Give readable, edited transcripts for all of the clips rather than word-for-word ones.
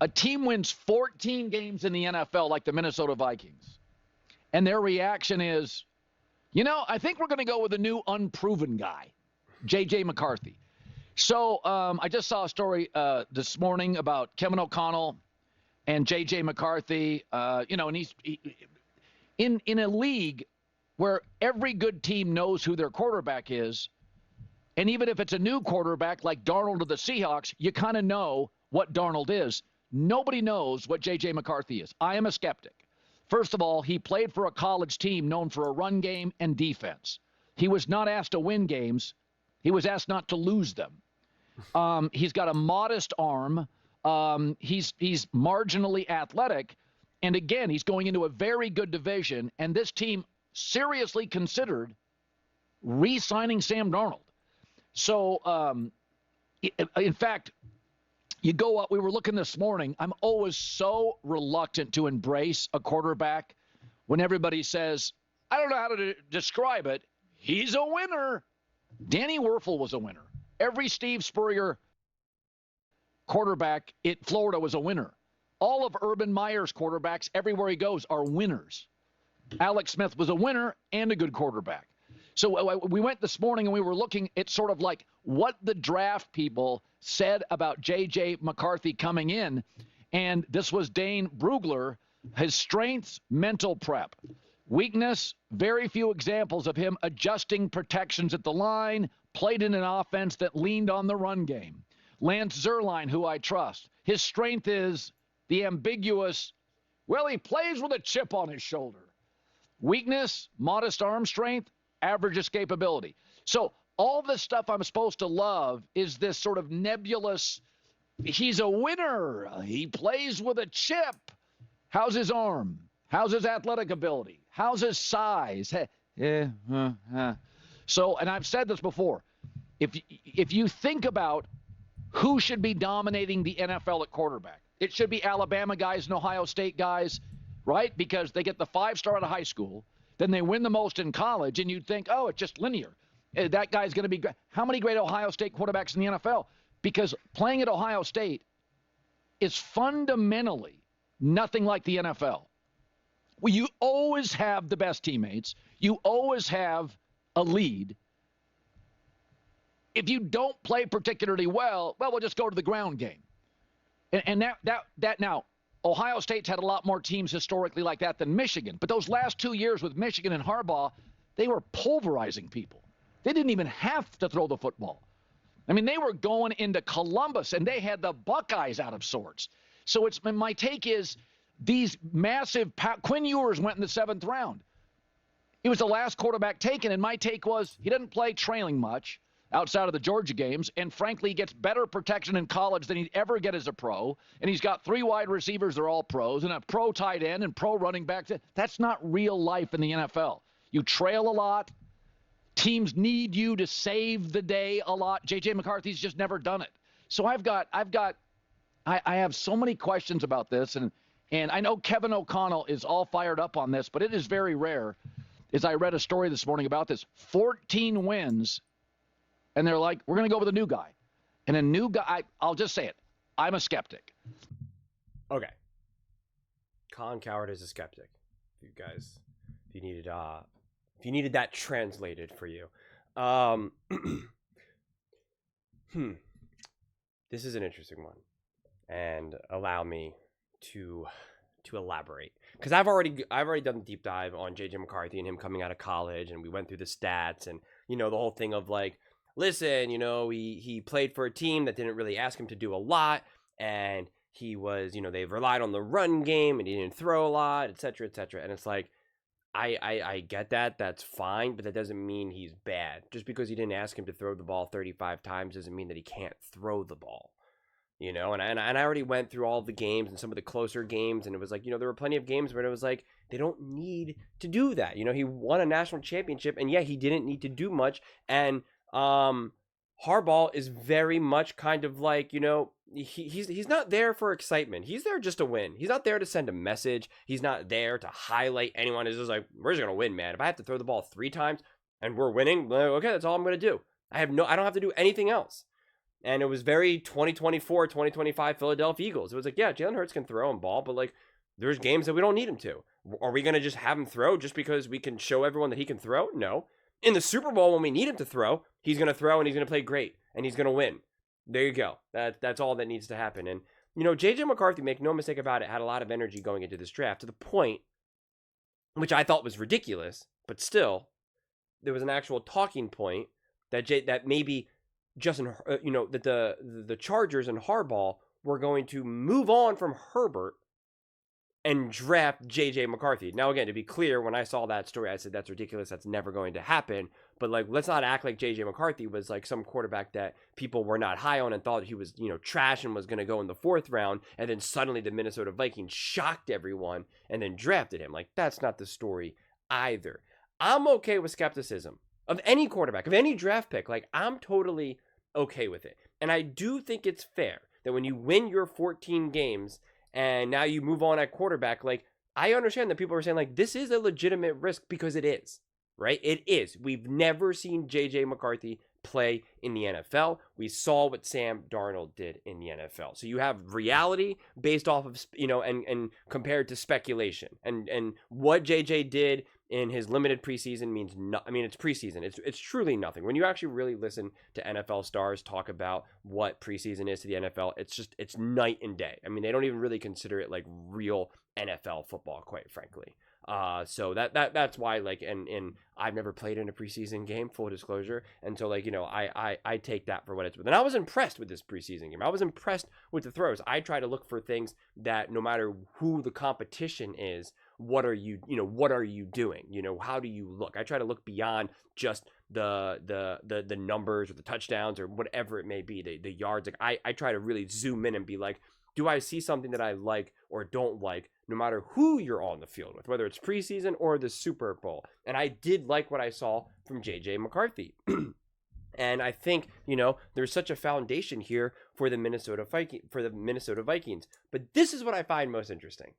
A team wins 14 games in the NFL like the Minnesota Vikings, and their reaction is, I think we're going to go with a new unproven guy, JJ McCarthy. So I just saw a story this morning about Kevin O'Connell and JJ McCarthy. And he's in a league where every good team knows who their quarterback is. And even if it's a new quarterback like Darnold of the Seahawks, you kind of know what Darnold is. Nobody knows what J.J. McCarthy is. I am a skeptic. First of all, he played for a college team known for a run game and defense. He was not asked to win games. He was asked not to lose them. He's got a modest arm. He's marginally athletic. And again, he's going into a very good division. And this team seriously considered re-signing Sam Darnold. So, in fact, you go up, we were looking this morning. I'm always so reluctant to embrace a quarterback when everybody says, I don't know how to describe it. He's a winner. Danny Werfel was a winner. Every Steve Spurrier quarterback at Florida was a winner. All of Urban Meyer's quarterbacks, everywhere he goes, are winners. Alex Smith was a winner and a good quarterback. So we went this morning and we were looking at sort of like what the draft people said about J.J. McCarthy coming in. And this was Dane Brugler. His strengths, mental prep. Weakness, very few examples of him adjusting protections at the line, played in an offense that leaned on the run game. Lance Zierlein, who I trust. His strength is the ambiguous, well, he plays with a chip on his shoulder. Weakness, modest arm strength, average escapability. So all the stuff I'm supposed to love is this sort of nebulous, he's a winner. He plays with a chip. How's his arm? How's his athletic ability? How's his size? So, and I've said this before, if you think about who should be dominating the NFL at quarterback, it should be Alabama guys and Ohio State guys, right? Because they get the 5-star out of high school. Then they win the most in college, and you'd think, oh, it's just linear. That guy's going to be great. How many great Ohio State quarterbacks in the NFL? Because playing at Ohio State is fundamentally nothing like the NFL. Well, you always have the best teammates. You always have a lead. If you don't play particularly well, we'll just go to the ground game. And that now, Ohio State's had a lot more teams historically like that than Michigan. But those last 2 years with Michigan and Harbaugh, they were pulverizing people. They didn't even have to throw the football. I mean, they were going into Columbus, and they had the Buckeyes out of sorts. So my take is these massive – Quinn Ewers went in the 7th round. He was the last quarterback taken, and my take was he doesn't play trailing much outside of the Georgia games, and frankly, he gets better protection in college than he'd ever get as a pro, and he's got 3 wide receivers, they're all pros, and a pro tight end and pro running back. That's not real life in the NFL. You trail a lot. Teams need you to save the day a lot. J.J. McCarthy's just never done it. So I have so many questions about this, and I know Kevin O'Connell is all fired up on this, but it is very rare. As I read a story this morning about this, 14 wins, and they're like, we're going to go with a new guy. And a new guy, I'll just say it, I'm a skeptic. Okay. Colin Cowherd is a skeptic. If you needed that translated for you. This is an interesting one. And allow me to elaborate, because I've already done the deep dive on JJ McCarthy and him coming out of college, and we went through the stats and the whole thing of like, listen, he played for a team that didn't really ask him to do a lot, and he was, they relied on the run game and he didn't throw a lot, etc., etc. And it's like, I get that, that's fine, but that doesn't mean he's bad. Just because you didn't ask him to throw the ball 35 times doesn't mean that he can't throw the ball. And I already went through all the games and some of the closer games, and it was like, there were plenty of games where it was like, they don't need to do that. He won a national championship, and yeah, he didn't need to do much. And Harbaugh is very much kind of like, he's not there for excitement. He's there just to win. He's not there to send a message. He's not there to highlight anyone. It's just like, we're just going to win, man. If I have to throw the ball 3 times and we're winning, okay, that's all I'm going to do. I don't have to do anything else. And it was very 2024, 2025 Philadelphia Eagles. It was like, yeah, Jalen Hurts can throw and ball, but like there's games that we don't need him to. Are we going to just have him throw just because we can show everyone that he can throw? No. In the Super Bowl, when we need him to throw, he's going to throw and he's going to play great and he's going to win. There you go. That's all that needs to happen. And, JJ McCarthy, make no mistake about it, had a lot of energy going into this draft to the point, which I thought was ridiculous, but still, there was an actual talking point that maybe Justin, that the Chargers and Harbaugh were going to move on from Herbert and draft JJ McCarthy. Now, again, to be clear, when I saw that story, I said, that's ridiculous. That's never going to happen. But, like, let's not act like JJ McCarthy was, like, some quarterback that people were not high on and thought he was, trash and was going to go in the 4th round. And then suddenly the Minnesota Vikings shocked everyone and then drafted him. Like, that's not the story either. I'm okay with skepticism of any quarterback, of any draft pick. Like, I'm totally okay with it. And I do think it's fair that when you win your 14 games and now you move on at quarterback, like, I understand that people are saying, like, this is a legitimate risk because it is, right? It is. We've never seen JJ McCarthy play in the NFL. We saw what Sam Darnold did in the NFL. So you have reality based off of, and compared to speculation. And what JJ did in his limited preseason means it's preseason. It's truly nothing. When you actually really listen to NFL stars talk about what preseason is to the NFL, it's night and day. I mean, they don't even really consider it like real NFL football, quite frankly. So that's why, like, and I've never played in a preseason game, full disclosure. And so, like, I take that for what it's worth. And I was impressed with this preseason game. I was impressed with the throws. I try to look for things that no matter who the competition is, what are you doing? How do you look? I try to look beyond just the numbers or the touchdowns or whatever it may be, the yards. Like, I try to really zoom in and be like, do I see something that I like or don't like, no matter who you're on the field with, whether it's preseason or the Super Bowl? And I did like what I saw from JJ McCarthy. And I think, there's such a foundation here for the Minnesota Vikings. But this is what I find most interesting.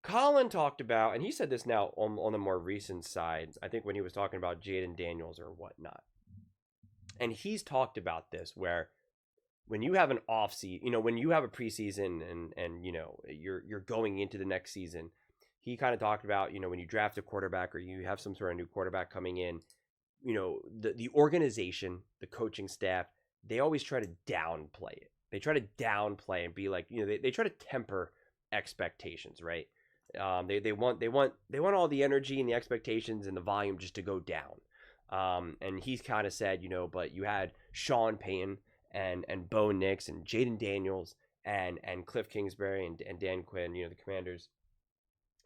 Colin talked about, and he said this now on the more recent side, I think when he was talking about Jaden Daniels or whatnot. And he's talked about this where when you have an off season, when you have a preseason and you're going into the next season, he kind of talked about, when you draft a quarterback or you have some sort of new quarterback coming in, the organization, the coaching staff, they always try to downplay it. They try to downplay and be like, they try to temper expectations, right? They want all the energy and the expectations and the volume just to go down. And he's kind of said, but you had Sean Payton and Bo Nix and Jaden Daniels and Cliff Kingsbury and Dan Quinn, the Commanders,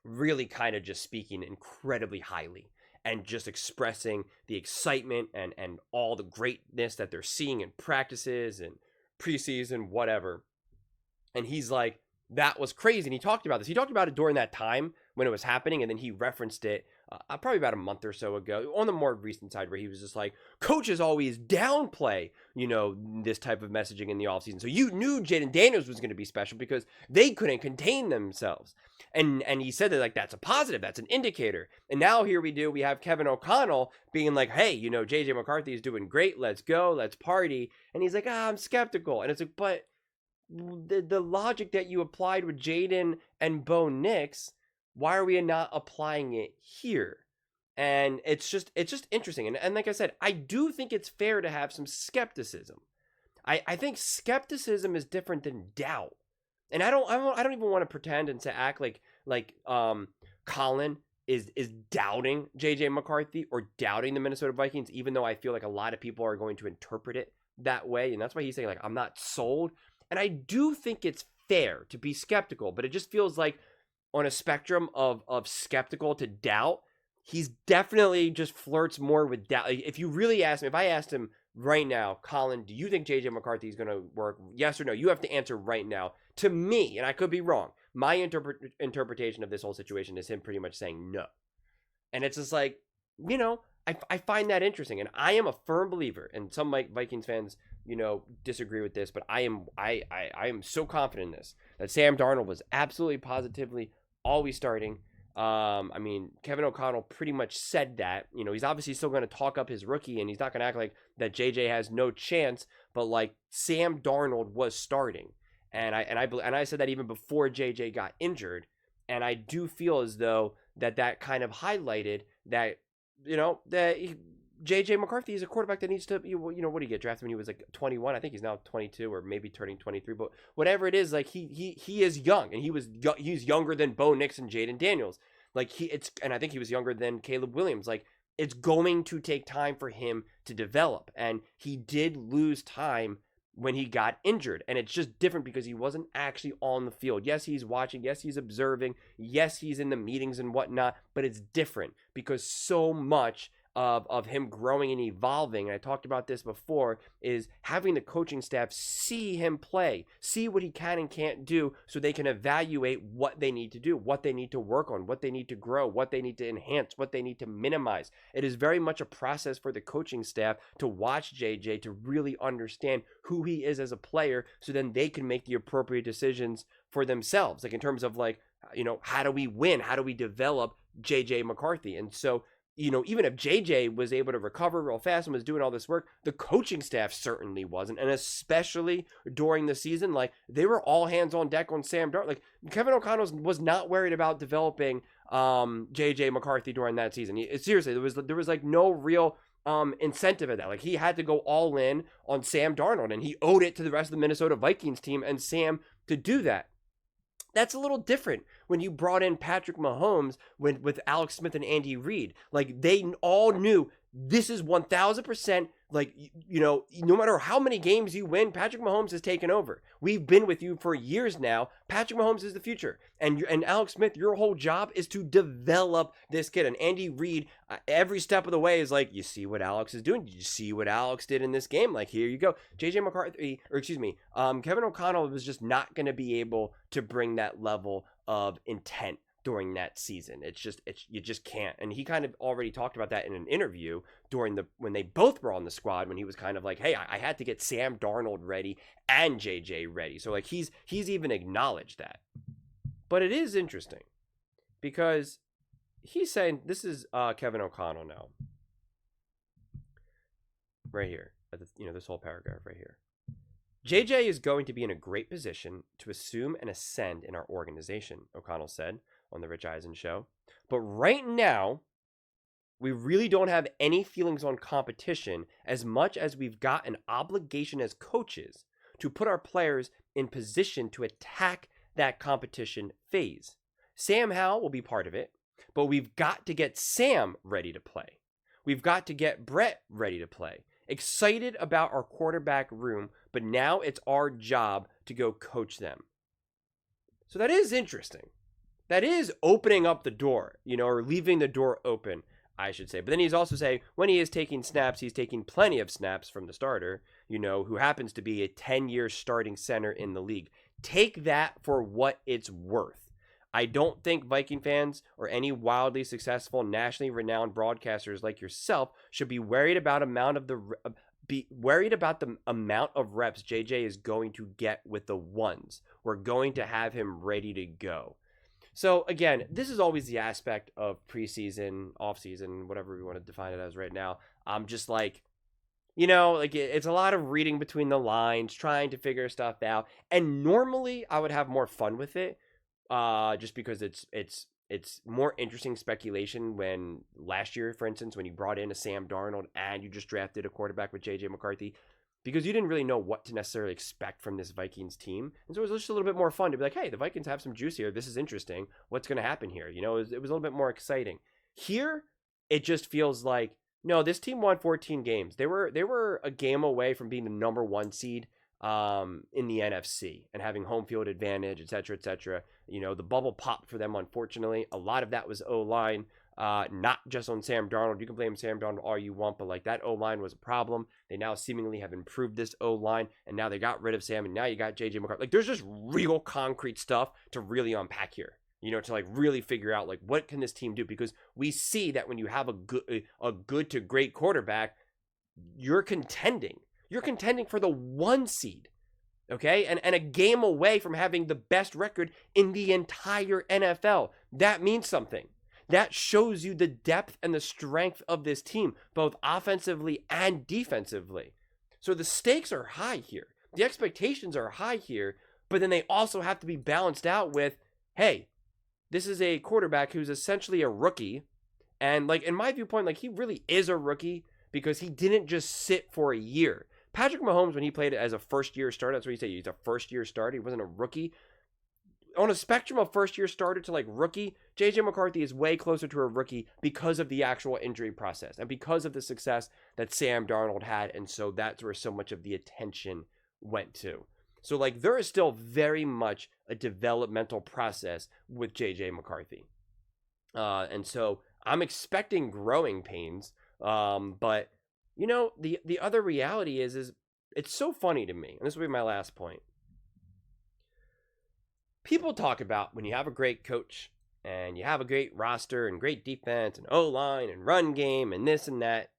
really kind of just speaking incredibly highly and just expressing the excitement and all the greatness that they're seeing in practices and preseason, whatever. And he's like, that was crazy. And he talked about this. He talked about it during that time when it was happening. And then he referenced it probably about a month or so ago on the more recent side where he was just like, coaches always downplay, this type of messaging in the offseason. So you knew Jaden Daniels was going to be special because they couldn't contain themselves. And he said that, like, that's a positive. That's an indicator. And now here we have Kevin O'Connell being like, hey, JJ McCarthy is doing great. Let's go. Let's party. And he's like, I'm skeptical. And it's like, but the logic that you applied with Jaden and Bo Nix, why are we not applying it here? And it's just interesting. And like I said, I do think it's fair to have some skepticism. I think skepticism is different than doubt. And I don't even want to pretend and to act like Colin is doubting JJ McCarthy or doubting the Minnesota Vikings, even though I feel like a lot of people are going to interpret it that way. And that's why he's saying, like, I'm not sold. And I do think it's fair to be skeptical, but it just feels like on a spectrum of skeptical to doubt, he's definitely just flirts more with doubt. Like, if you really ask me, if I asked him right now, Colin, do you think JJ McCarthy is going to work? Yes or no? You have to answer right now. To me, and I could be wrong, my interpretation of this whole situation is him pretty much saying no. And it's just like, I find that interesting. And I am a firm believer, and some Vikings fans, disagree with this, but I am so confident in this, that Sam Darnold was absolutely positively always starting. I mean, Kevin O'Connell pretty much said that. You know, he's obviously still going to talk up his rookie, and he's not going to act like that JJ has no chance. But like Sam Darnold was starting, and I said that even before JJ got injured, and I do feel as though that kind of highlighted that, you know, JJ McCarthy is a quarterback that needs to, you know, what did he get drafted when he was like 21? I think he's now 22 or maybe turning 23. But whatever it is, like he is young, and he's younger than Bo Nix and Jaden Daniels. Like and I think he was younger than Caleb Williams. Like it's going to take time for him to develop, and he did lose time when he got injured, and it's just different because he wasn't actually on the field. Yes, he's watching. Yes, he's observing. Yes, he's in the meetings and whatnot, but it's different because so much of him growing and evolving, and I talked about this before, is having the coaching staff see him play, see what he can and can't do, so they can evaluate what they need to do, what they need to work on, what they need to grow, what they need to enhance, what they need to minimize. It is very much a process for the coaching staff to watch JJ to really understand who he is as a player, so then they can make the appropriate decisions for themselves, like in terms of like, you know, how do we win? How do we develop JJ McCarthy? And so, you know, even if JJ was able to recover real fast and was doing all this work, the coaching staff certainly wasn't. And especially during the season, like they were all hands on deck on Sam Darnold. Like Kevin O'Connell was not worried about developing JJ McCarthy during that season. Seriously, there was like no real incentive in that. Like he had to go all in on Sam Darnold, and he owed it to the rest of the Minnesota Vikings team and Sam to do that. That's a little different when you brought in Patrick Mahomes with Alex Smith and Andy Reid. Like they all knew this is 1,000%. Like, you know, no matter how many games you win, Patrick Mahomes has taken over. We've been with you for years now. Patrick Mahomes is the future. And Alex Smith, your whole job is to develop this kid. And Andy Reid, every step of the way is like, you see what Alex is doing? Did you see what Alex did in this game? Like, here you go. JJ McCarthy, Kevin O'Connell was just not going to be able to bring that level of intent during that season. You just can't. And he kind of already talked about that in an interview when they both were on the squad, when he was kind of like, hey, I had to get Sam Darnold ready and JJ ready. So like he's even acknowledged that. But it is interesting because he's saying, this is Kevin O'Connell now, right here, you know, this whole paragraph right here. JJ is going to be in a great position to assume and ascend in our organization, O'Connell said on the Rich Eisen show. But right now, we really don't have any feelings on competition as much as we've got an obligation as coaches to put our players in position to attack that competition phase. Sam Howell will be part of it, but we've got to get Sam ready to play. We've got to get Brett ready to play. Excited about our quarterback room, but now it's our job to go coach them. So that is interesting. That is opening up the door, you know, or leaving the door open, I should say. But then he's also saying when he is taking snaps, he's taking plenty of snaps from the starter, you know, who happens to be a 10-year starting center in the league. Take that for what it's worth. I don't think Viking fans or any wildly successful, nationally renowned broadcasters like yourself should be worried about the amount of reps JJ is going to get with the ones. We're going to have him ready to go. So again, this is always the aspect of preseason, offseason, whatever we want to define it as right now. I'm just like, you know, like it's a lot of reading between the lines, trying to figure stuff out. And normally I would have more fun with it, just because it's more interesting speculation when last year, for instance, when you brought in a Sam Darnold and you just drafted a quarterback with JJ McCarthy, because you didn't really know what to necessarily expect from this Vikings team. And so it was just a little bit more fun to be like, hey, the Vikings have some juice here. This is interesting. What's going to happen here? You know, it was a little bit more exciting. Here, it just feels like, no, this team won 14 games. They were a game away from being the number 1 seed in the NFC and having home field advantage, et cetera, et cetera. You know, the bubble popped for them, unfortunately. A lot of that was O-line. Not just on Sam Darnold. You can blame Sam Darnold all you want, but like that O-line was a problem. They now seemingly have improved this O-line, and now they got rid of Sam, and now you got JJ McCarthy. Like there's just real concrete stuff to really unpack here, you know, to like really figure out like what can this team do, because we see that when you have a good to great quarterback, you're contending for the 1 seed. Okay, and a game away from having the best record in the entire NFL. That means something. That shows you the depth and the strength of this team, both offensively and defensively. So the stakes are high here. The expectations are high here, but then they also have to be balanced out with, hey, this is a quarterback who's essentially a rookie. And like, in my viewpoint, like, he really is a rookie because he didn't just sit for a year. Patrick Mahomes, when he played as a first-year starter, that's what you say, he's a first-year starter. He wasn't a rookie. On a spectrum of first-year starter to like rookie, JJ McCarthy is way closer to a rookie because of the actual injury process and because of the success that Sam Darnold had. And so that's where so much of the attention went to. So like, there is still very much a developmental process with JJ McCarthy. And so I'm expecting growing pains. But you know, the other reality is it's so funny to me, and this will be my last point. People talk about when you have a great coach and you have a great roster and great defense and O-line and run game and this and that,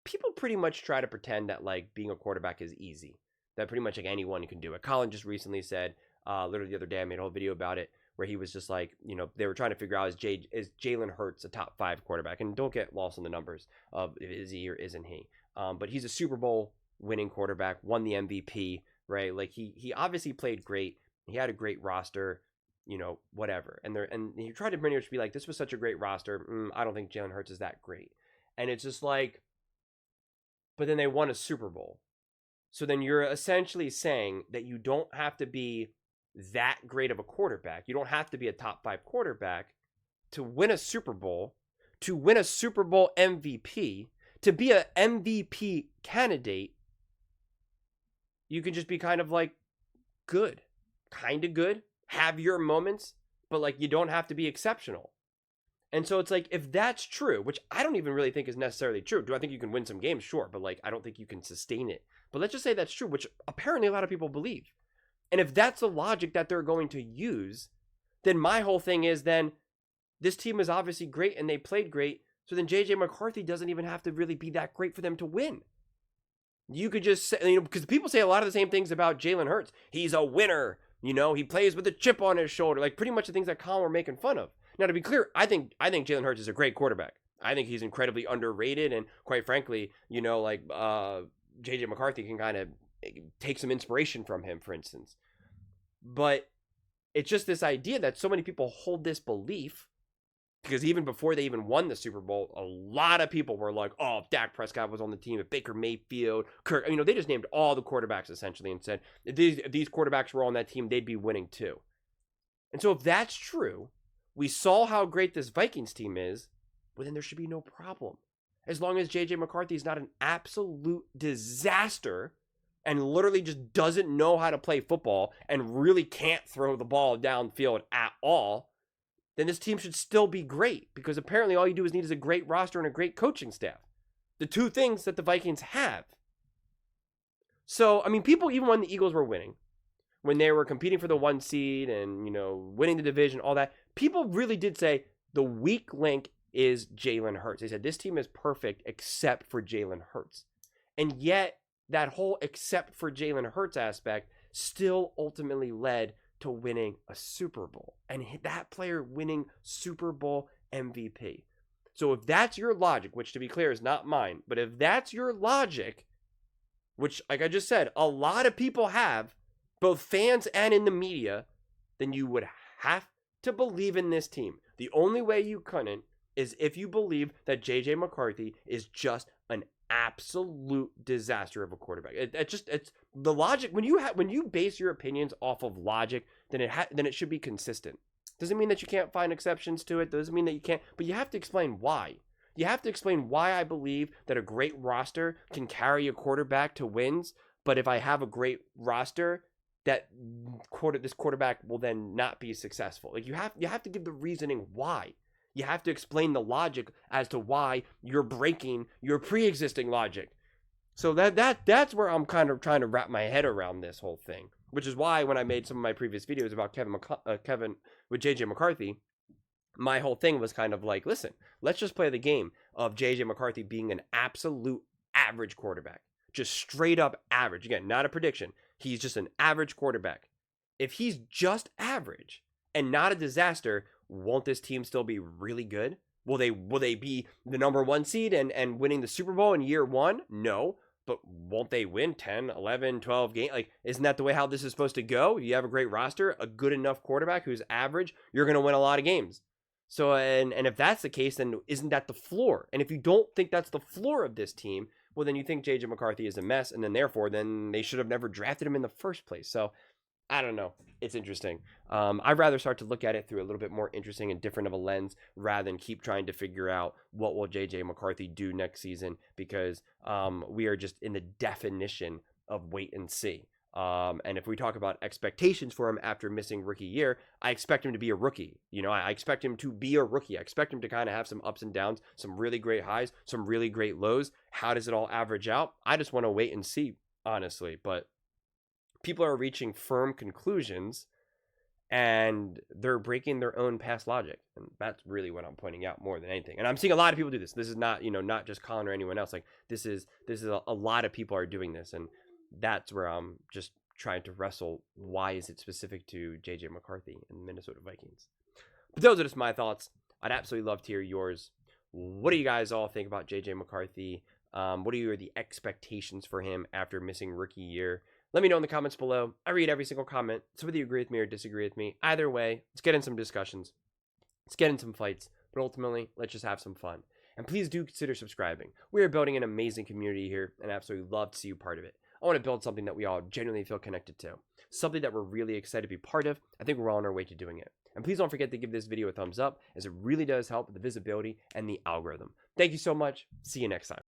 people pretty much try to pretend that like being a quarterback is easy, that pretty much like anyone can do it. Colin just recently said, literally the other day, I made a whole video about it, where he was just like, you know, they were trying to figure out, is Jalen Hurts a top 5 quarterback? And don't get lost in the numbers of is he or isn't he. But he's a Super Bowl winning quarterback, won the MVP, right? Like he obviously played great. He had a great roster, you know, whatever. And he tried to pretty much be like, this was such a great roster. I don't think Jalen Hurts is that great. And it's just like, but then they won a Super Bowl. So then you're essentially saying that you don't have to be that great of a quarterback. You don't have to be a top 5 quarterback to win a Super Bowl, to win a Super Bowl MVP, to be an MVP candidate. You can just be kind of like good, have your moments, but like you don't have to be exceptional. And so it's like, if that's true, which I don't even really think is necessarily true. Do I think you can win some games? Sure, but like I don't think you can sustain it. But let's just say that's true, which apparently a lot of people believe. And if that's the logic that they're going to use, then my whole thing is then this team is obviously great and they played great. So then JJ McCarthy doesn't even have to really be that great for them to win. You could just say, you know, because people say a lot of the same things about Jalen Hurts. He's a winner. You know, he plays with a chip on his shoulder. Like pretty much the things that Colin were making fun of. Now, to be clear, I think Jalen Hurts is a great quarterback. I think he's incredibly underrated. And quite frankly, you know, like JJ McCarthy can kind of take some inspiration from him, for instance. But it's just this idea that so many people hold this belief, because even before they even won the Super Bowl, a lot of people were like, oh, if Dak Prescott was on the team, if Baker Mayfield, Kirk, you know, they just named all the quarterbacks essentially and said, if these quarterbacks were on that team, they'd be winning too. And so if that's true, we saw how great this Vikings team is, well, then there should be no problem. As long as JJ McCarthy is not an absolute disaster and literally just doesn't know how to play football and really can't throw the ball downfield at all, then this team should still be great, because apparently all you do is need is a great roster and a great coaching staff. The two things that the Vikings have. So, I mean, people, even when the Eagles were winning, when they were competing for the 1 seed and, you know, winning the division, all that, people really did say the weak link is Jalen Hurts. They said this team is perfect except for Jalen Hurts. And yet, that whole except for Jalen Hurts aspect still ultimately led to winning a Super Bowl, and that player winning Super Bowl MVP. So if that's your logic, which to be clear is not mine, but if that's your logic, which like I just said, a lot of people have, both fans and in the media, then you would have to believe in this team. The only way you couldn't is if you believe that JJ McCarthy is just an absolute disaster of a quarterback. It's the logic. When you base your opinions off of logic, then it should be consistent. Doesn't mean that you can't find exceptions to it. Doesn't mean that you can't, but you have to explain why. You have to explain why I believe that a great roster can carry a quarterback to wins, but if I have a great roster, that this quarterback will then not be successful. Like you have to give the reasoning why. You have to explain the logic as to why you're breaking your pre-existing logic. So that's where I'm kind of trying to wrap my head around this whole thing, which is why when I made some of my previous videos about Kevin with JJ McCarthy, my whole thing was kind of like, listen, let's just play the game of JJ McCarthy being an absolute average quarterback, just straight up average. Again, not a prediction. He's just an average quarterback. If he's just average and not a disaster, won't this team still be really good? Will they be the number 1 seed and winning the Super Bowl in year 1? No. But won't they win 10, 11, 12 games? Like, isn't that the way how this is supposed to go? You have a great roster, a good enough quarterback who's average, you're going to win a lot of games. So, and if that's the case, then isn't that the floor? And if you don't think that's the floor of this team, well, then you think JJ McCarthy is a mess, and then therefore, then they should have never drafted him in the first place. So, I don't know. It's interesting. I'd rather start to look at it through a little bit more interesting and different of a lens rather than keep trying to figure out what will JJ McCarthy do next season, because we are just in the definition of wait and see. And if we talk about expectations for him after missing rookie year, I expect him to be a rookie. You know, I expect him to be a rookie. I expect him to kind of have some ups and downs, some really great highs, some really great lows. How does it all average out? I just want to wait and see, honestly. But people are reaching firm conclusions and they're breaking their own past logic. And that's really what I'm pointing out more than anything. And I'm seeing a lot of people do this. This is not, not just Colin or anyone else. Like this is a lot of people are doing this. And that's where I'm just trying to wrestle. Why is it specific to JJ McCarthy and the Minnesota Vikings? But those are just my thoughts. I'd absolutely love to hear yours. What do you guys all think about JJ McCarthy? What are the expectations for him after missing rookie year? Let me know in the comments below. I read every single comment, so whether you agree with me or disagree with me, either way, let's get in some discussions. Let's get in some fights, but ultimately, let's just have some fun. And please do consider subscribing. We are building an amazing community here, and I absolutely love to see you part of it. I want to build something that we all genuinely feel connected to, something that we're really excited to be part of. I think we're all on our way to doing it. And please don't forget to give this video a thumbs up, as it really does help with the visibility and the algorithm. Thank you so much. See you next time.